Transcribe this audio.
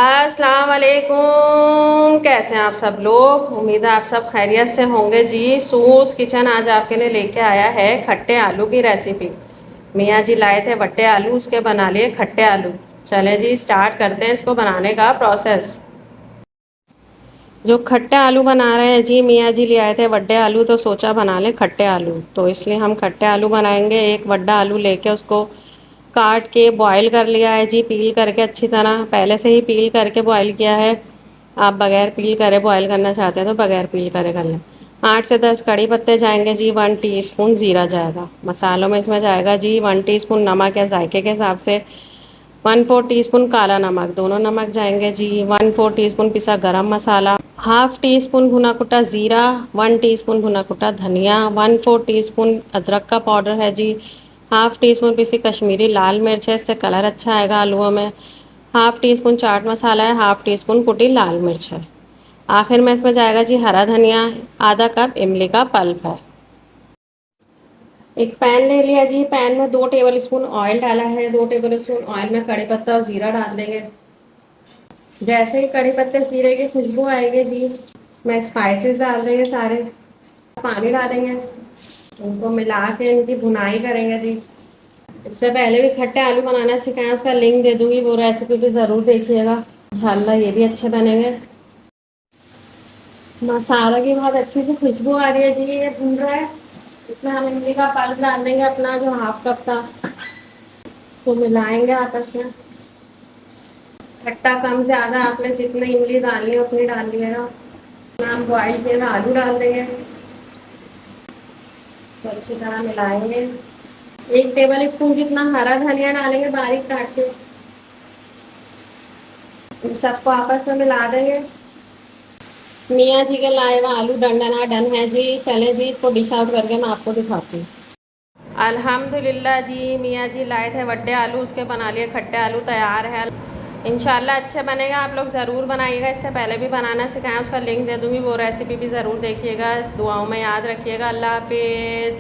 अस्सलाम वालेकुम। कैसे हैं आप सब लोग? उम्मीद है आप सब खैरियत से होंगे जी। सूस किचन आज आपके लिए लेके आया है खट्टे आलू की रेसिपी। मियाँ जी लाए थे वट्टे आलू, उसके बना लिए खट्टे आलू। चलें जी, स्टार्ट करते हैं इसको बनाने का प्रोसेस। जो खट्टे आलू बना रहे हैं जी, मियाँ जी ले आए थे वड्डे आलू, तो सोचा बना लें खट्टे आलू। तो इसलिए हम खट्टे आलू बनाएंगे। एक वड्डा आलू लेके उसको काट के बॉईल कर लिया है जी, पील करके अच्छी तरह पहले से ही पील करके बॉईल किया है। आप बगैर पील करे बॉईल करना चाहते हैं तो बगैर पील करे कर लें। 8 से 10 कड़ी पत्ते जाएंगे जी। 1 टीस्पून ज़ीरा जाएगा। मसालों में इसमें जाएगा जी 1 टीस्पून नमक या जायके के हिसाब से। 1/4 टीस्पून काला नमक, दोनों नमक जाएंगे जी। 1/4 टीस्पून पिसा गरम मसाला, हाफ टी स्पून भुना कुटा ज़ीरा, 1 टीस्पून भुना कुटा धनिया, 1/4 टीस्पून अदरक का पाउडर है जी। हाफ टी स्पून पिसी कश्मीरी लाल मिर्च है, इससे कलर अच्छा आएगा आलूओं में। Half tea spoon chaat masala है, हाफ टी स्पून कुटी लाल मिर्च है। आखिर में इसमें जाएगा जी हरा धनिया। आधा कप इमली का पल्प है। एक पैन ले लिया जी। पैन में 2 टेबल स्पून ऑयल डाला है। 2 टेबल स्पून ऑयल में कड़ी पत्ता और ज़ीरा डाल देंगे। जैसे ही कड़ी पत्ते ज़ीरे की खुशबू आएगी जी, इसमें स्पाइसेस डाल देंगे सारे। पानी डालेंगे, उनको मिला के इनकी भुनाई करेंगे जी। इससे पहले भी खट्टे आलू बनाना सिखाया, उसका लिंक दे दूंगी, वो रेसिपी भी ज़रूर देखिएगा। इंशाल्लाह ये भी अच्छे बनेंगे। मसाला की बहुत अच्छी सी खुशबू आ रही है जी, ये भून रहा है। इसमें हम इमली का पल्प डाल देंगे अपना, जो हाफ कप था। इसको मिलाएंगे आपस में। खट्टा कम ज़्यादा आपने जितनी इमली डालनी है उतनी डाल लिएगा। हम बॉइल किए हुए आलू डाल देंगे, इसको अच्छी तरह मिलाएंगे। 1 टेबल स्पून जितना हरा धनिया डालेंगे बारीक काट के। इन सबको आपस में मिला देंगे। मियाँ जी के लाए हुआ आलू डंडना डन है जी। चले जी, इसको डिश आउट करके मैं आपको दिखाती हूँ। अल्हम्दुलिल्लाह जी, मियाँ जी लाए थे वड्डे आलू, उसके बना लिए खट्टे आलू तैयार है। इंशाल्लाह अच्छे बनेगा, आप लोग ज़रूर बनाइएगा। इससे पहले भी बनाना सिखाया, उसका लिंक दे दूँगी, वो रेसिपी भी ज़रूर देखिएगा। दुआओं में याद रखिएगा। अल्लाह हाफिज़।